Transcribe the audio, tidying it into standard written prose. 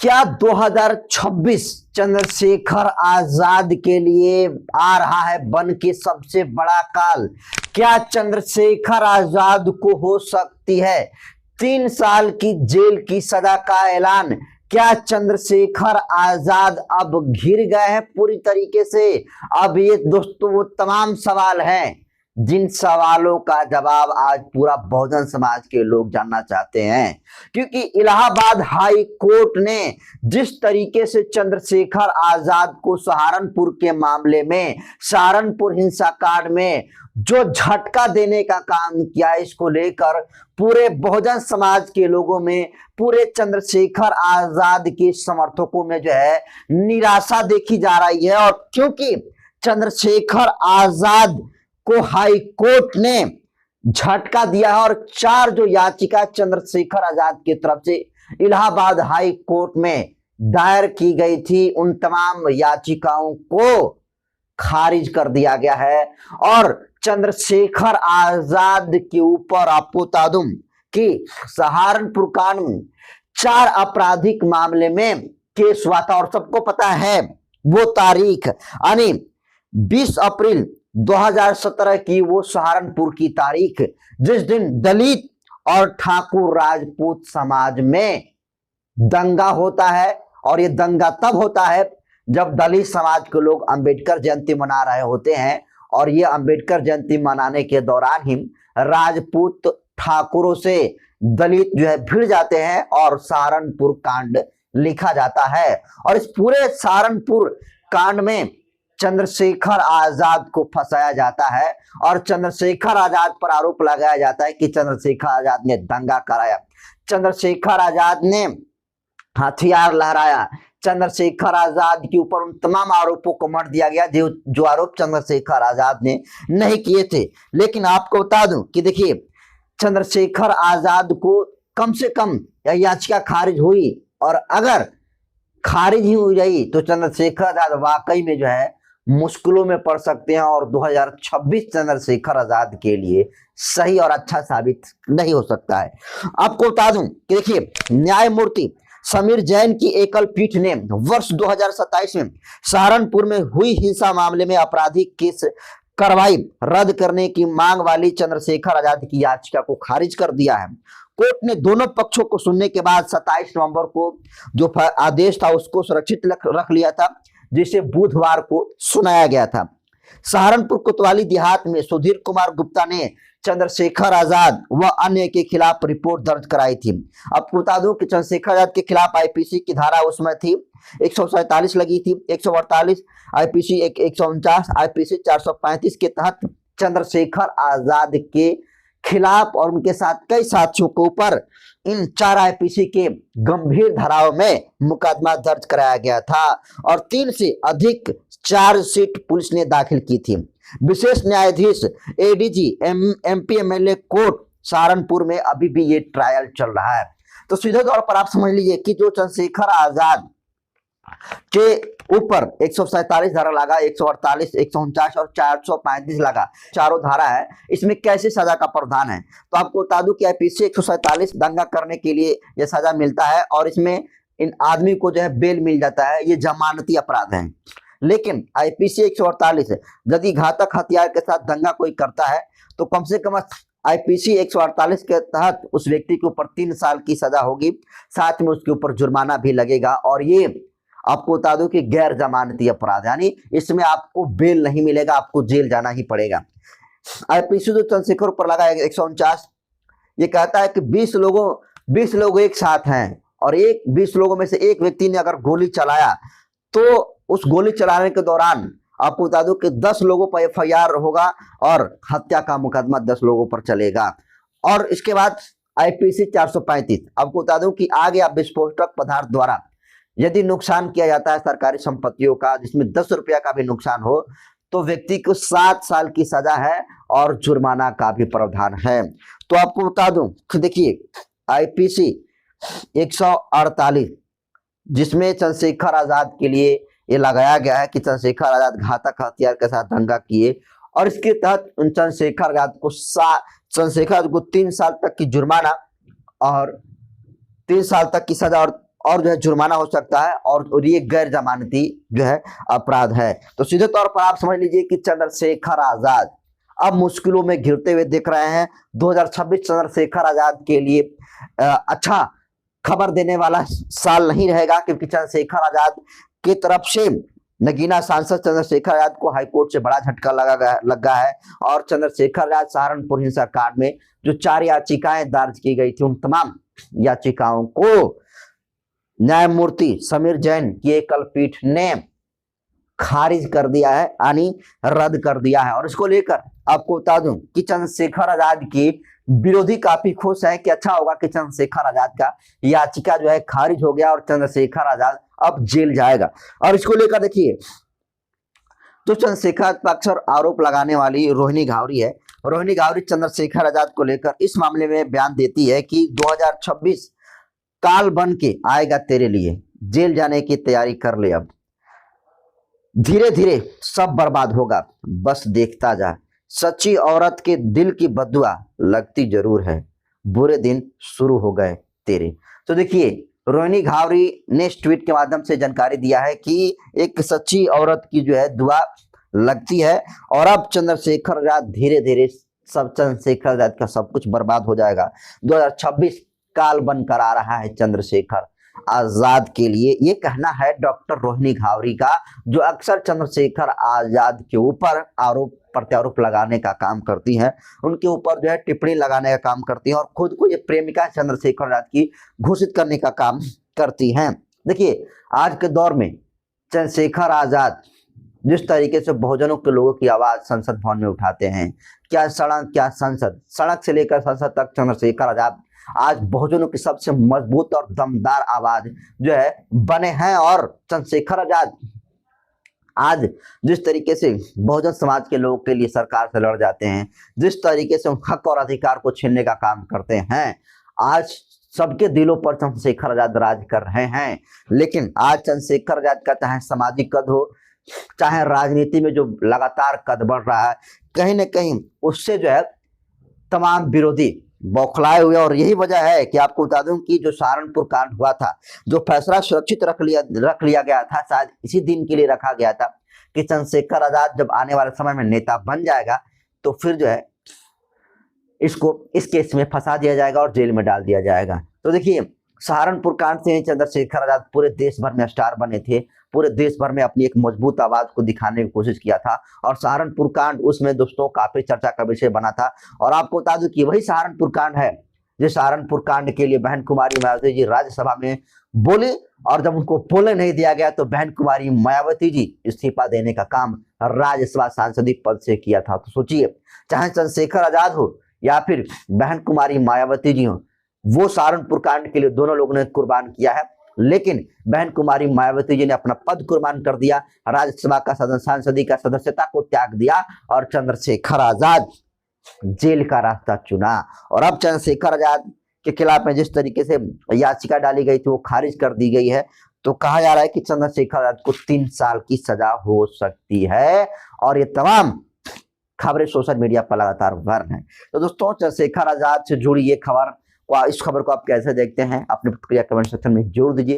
क्या 2026 चंद्रशेखर आजाद के लिए आ रहा है बन के सबसे बड़ा काल? क्या चंद्रशेखर आजाद को हो सकती है 3 साल की जेल की सजा का ऐलान? क्या चंद्रशेखर आजाद अब घिर गए हैं पूरी तरीके से? अब ये दोस्तों वो तमाम सवाल हैं जिन सवालों का जवाब आज पूरा बहुजन समाज के लोग जानना चाहते हैं, क्योंकि इलाहाबाद हाई कोर्ट ने जिस तरीके से चंद्रशेखर आजाद को सहारनपुर के मामले में, सहारनपुर हिंसाकांड में जो झटका देने का काम किया, इसको लेकर पूरे बहुजन समाज के लोगों में, पूरे चंद्रशेखर आजाद के समर्थकों में जो है निराशा देखी जा रही है। और क्योंकि चंद्रशेखर आजाद को हाई कोर्ट ने झटका दिया है और 4 जो याचिका चंद्रशेखर आजाद की तरफ से इलाहाबाद हाई कोर्ट में दायर की गई थी, उन तमाम याचिकाओं को खारिज कर दिया गया है। और चंद्रशेखर आजाद के ऊपर आपको बता दूं कि सहारनपुर कांड में 4 आपराधिक मामले में केस हुआ था और सबको पता है वो तारीख, यानी 20 अप्रैल 2017 की वो सहारनपुर की तारीख, जिस दिन दलित और ठाकुर राजपूत समाज में दंगा होता है। और ये दंगा तब होता है जब दलित समाज के लोग अंबेडकर जयंती मना रहे होते हैं, और ये अंबेडकर जयंती मनाने के दौरान ही राजपूत ठाकुरों से दलित जो है भिड़ जाते हैं और सहारनपुर कांड लिखा जाता है। और इस पूरे सहारनपुर कांड में चंद्रशेखर आजाद को फंसाया जाता है और चंद्रशेखर आजाद पर आरोप लगाया जाता है कि चंद्रशेखर आजाद ने दंगा कराया, चंद्रशेखर आजाद ने हथियार लहराया, चंद्रशेखर आजाद के ऊपर उन तमाम आरोपों को मढ़ दिया गया जो आरोप चंद्रशेखर आजाद ने नहीं किए थे। लेकिन आपको बता दूं कि देखिए, चंद्रशेखर आजाद को कम से कम याचिका खारिज हुई, और अगर खारिज ही हुई रही तो चंद्रशेखर आजाद वाकई में जो है मुश्किलों में पड़ सकते हैं और 2026 चंद्रशेखर आजाद के लिए सही और अच्छा साबित नहीं हो सकता है। आपको बता दूं कि देखिए, न्यायमूर्ति समीर जैन की एकल पीठ ने वर्ष 2027 में सहारनपुर में हुई हिंसा मामले में आपराधिक केस कार्रवाई रद्द करने की मांग वाली चंद्रशेखर आजाद की याचिका को खारिज कर दिया है। कोर्ट ने दोनों पक्षों को सुनने के बाद 27 नवंबर को जो आदेश था उसको सुरक्षित रख लिया था, जिसे बुधवार को सुनाया गया था। सहारनपुर कोतवाली देहात में सुधीर कुमार गुप्ता ने चंद्रशेखर आजाद व अन्य के खिलाफ रिपोर्ट दर्ज कराई थी। आपको बता दूं कि चंद्रशेखर आजाद के खिलाफ आईपीसी की धारा उसमें थी 147 लगी थी, 148 आईपीसी 149 आईपीसी 435 के तहत चंद्रशेखर आजाद के खिलाफ और उनके साथ कई साथियों के ऊपर इन 4 आईपीसी के गंभीर धाराओं में मुकदमा दर्ज कराया गया था और 3 से अधिक चार्जशीट पुलिस ने दाखिल की थी। विशेष न्यायाधीश ADG MP MLA court Saharanpur में अभी भी ये ट्रायल चल रहा है। तो सीधे तौर पर आप समझ लीजिए कि जो चंद्रशेखर आजाद के ऊपर 147 धारा लगा, 148, 149 और 435 लगा, चारों धारा है, इसमें कैसे सजा का प्रावधान है? तो आपको बता दूं कि आईपीसी 147 दंगा करने के लिए यह सजा मिलता है और इसमें इन आदमी को जो है बेल मिल जाता है, ये जमानती अपराध है। लेकिन आईपीसी 148 यदि घातक हथियार के साथ दंगा कोई करता है तो कम से कम आईपीसी 148 के तहत उस व्यक्ति के ऊपर 3 साल की सजा होगी, साथ में उसके ऊपर जुर्माना भी लगेगा। और ये आपको बता दूं कि गैर जमानती अपराध, यानी इसमें आपको बेल नहीं मिलेगा, आपको जेल जाना ही पड़ेगा। आईपीसी जो चंद्रशेखर ऊपर लगा 149, ये कहता है कि 20 लोग एक साथ हैं और 20 लोगों में से एक व्यक्ति ने अगर गोली चलाया तो उस गोली चलाने के दौरान आपको बता दूं कि 10 लोगों पर एफआईआर होगा और हत्या का मुकदमा 10 लोगों पर चलेगा। और इसके बाद आईपीसी 435, आपको बता दूं कि आ गया विस्फोटक पदार्थ द्वारा यदि नुकसान किया जाता है सरकारी संपत्तियों का, जिसमें 10 रुपया का भी नुकसान हो, तो व्यक्ति को 7 साल की सजा है और जुर्माना का भी प्रावधान है। तो आपको बता दूं कि देखिए, आईपीसी 148 जिसमें चंद्रशेखर आजाद के लिए ये लगाया गया है कि चंद्रशेखर आजाद घातक हथियार के साथ दंगा किए, और इसके तहत चंद्रशेखर आजाद को 3 साल तक की जुर्माना और 3 साल तक की सजा और जो है जुर्माना हो सकता है, और ये गैर जमानती जो है अपराध है। तो सीधे तौर पर आप समझ लीजिए कि चंद्रशेखर आजाद अब मुश्किलों में घिरते हुए दिख रहे हैं। 2026 चंद्रशेखर आजाद के लिए अच्छा खबर देने वाला साल नहीं रहेगा, क्योंकि चंद्रशेखर आजाद की तरफ से नगीना सांसद चंद्रशेखर आजाद को हाईकोर्ट से बड़ा झटका लगा है। और चंद्रशेखर आजाद सहारनपुर हिंसा कांड में जो 4 याचिकाएं दर्ज की गई थी, उन तमाम याचिकाओं को न्यायमूर्ति समीर जैन की एकल पीठ ने खारिज कर दिया है, यानी रद्द कर दिया है। और इसको लेकर आपको बता दूं कि चंद्रशेखर आजाद की विरोधी काफी खुश है कि अच्छा होगा कि चंद्रशेखर आजाद का याचिका जो है खारिज हो गया और चंद्रशेखर आजाद अब जेल जाएगा। और इसको लेकर देखिए, तो चंद्रशेखर पक्ष और आरोप लगाने वाली रोहिणी घावरी है। रोहिणी घावरी चंद्रशेखर आजाद को लेकर इस मामले में बयान देती है कि 2026 काल बन के आएगा तेरे लिए, जेल जाने की तैयारी कर ले, अब धीरे धीरे सब बर्बाद होगा, बस देखता जा। सच्ची औरत के दिल की बद्दुआ लगती जरूर है, बुरे दिन शुरू हो गए तेरे। तो देखिए, रोहिणी घावरी ने इस ट्वीट के माध्यम से जानकारी दिया है कि एक सच्ची औरत की जो है दुआ लगती है, और अब चंद्रशेखर आजाद धीरे धीरे सब चंद्रशेखर आजाद का सब कुछ बर्बाद हो जाएगा। 2026 काल बनकर आ रहा है चंद्रशेखर आजाद के लिए, ये कहना है डॉक्टर रोहिणी घावरी का, जो अक्सर चंद्रशेखर आजाद के ऊपर आरोप प्रत्यारोप लगाने का काम करती हैं, उनके ऊपर जो है टिप्पणी लगाने का काम करती हैं, और खुद को ये प्रेमिका चंद्रशेखर आजाद की घोषित करने का काम करती हैं। देखिए, आज के दौर में चंद्रशेखर आजाद जिस तरीके से बहुजनों के लोगों की आवाज संसद भवन में उठाते हैं, क्या सड़क क्या संसद, सड़क से लेकर संसद तक चंद्रशेखर आजाद आज बहुजनों की सबसे मजबूत और दमदार आवाज जो है बने हैं। और चंद्रशेखर आजाद आज जिस तरीके से बहुजन समाज के लोगों के लिए सरकार से लड़ जाते हैं, जिस तरीके से हक और अधिकार को छीनने का काम करते हैं, आज सबके दिलों पर चंद्रशेखर आजाद राज कर रहे हैं। लेकिन आज चंद्रशेखर आजाद का चाहे सामाजिक कद हो, चाहे राजनीति में जो लगातार कद बढ़ रहा है, कहीं ना कहीं उससे जो है तमाम विरोधी बौखलाए हुए। और यही वजह है कि आपको बता दूं कि जो सहारनपुर कांड हुआ था, जो फैसला सुरक्षित रख लिया गया था, शायद इसी दिन के लिए रखा गया था कि चंद्रशेखर आजाद जब आने वाले समय में नेता बन जाएगा तो फिर जो है इसको इस केस में फंसा दिया जाएगा और जेल में डाल दिया जाएगा। तो देखिए, सहारनपुर कांड से चंद्रशेखर आजाद पूरे देश भर में स्टार बने थे, पूरे देश भर में अपनी एक मजबूत आवाज को दिखाने की कोशिश किया था। और सहारनपुर कांड उसमें दोस्तों काफी चर्चा का विषय बना था। और आपको बता दूं कि वही सहारनपुर कांड है जिस सहारनपुर कांड के लिए बहन कुमारी मायावती जी राज्यसभा में बोले, और जब उनको बोलने नहीं दिया गया तो बहन कुमारी मायावती जी इस्तीफा देने का काम राज्यसभा सांसदीय पद से किया था। तो सोचिए, चाहे चंद्रशेखर आजाद हो या फिर बहन कुमारी मायावती जी हो, वो सहारनपुर कांड के लिए दोनों लोगों ने कुर्बान किया है। लेकिन बहन कुमारी मायावती जी ने अपना पद कुर्बान कर दिया, राज्यसभा का सांसदीय का सदस्यता को त्याग दिया, और चंद्रशेखर आजाद जेल का रास्ता चुना। और अब चंद्रशेखर आजाद के खिलाफ में जिस तरीके से याचिका डाली गई थी वो खारिज कर दी गई है। तो कहा जा रहा है कि चंद्रशेखर आजाद को 3 साल की सजा हो सकती है। और ये तमाम खबरें सोशल मीडिया पर लगातार वायरल हैं। तो दोस्तों, चंद्रशेखर आजाद से जुड़ी ये खबर, इस खबर को आप कैसे देखते हैं, अपनी प्रतिक्रिया कमेंट सेक्शन में जरूर दीजिए।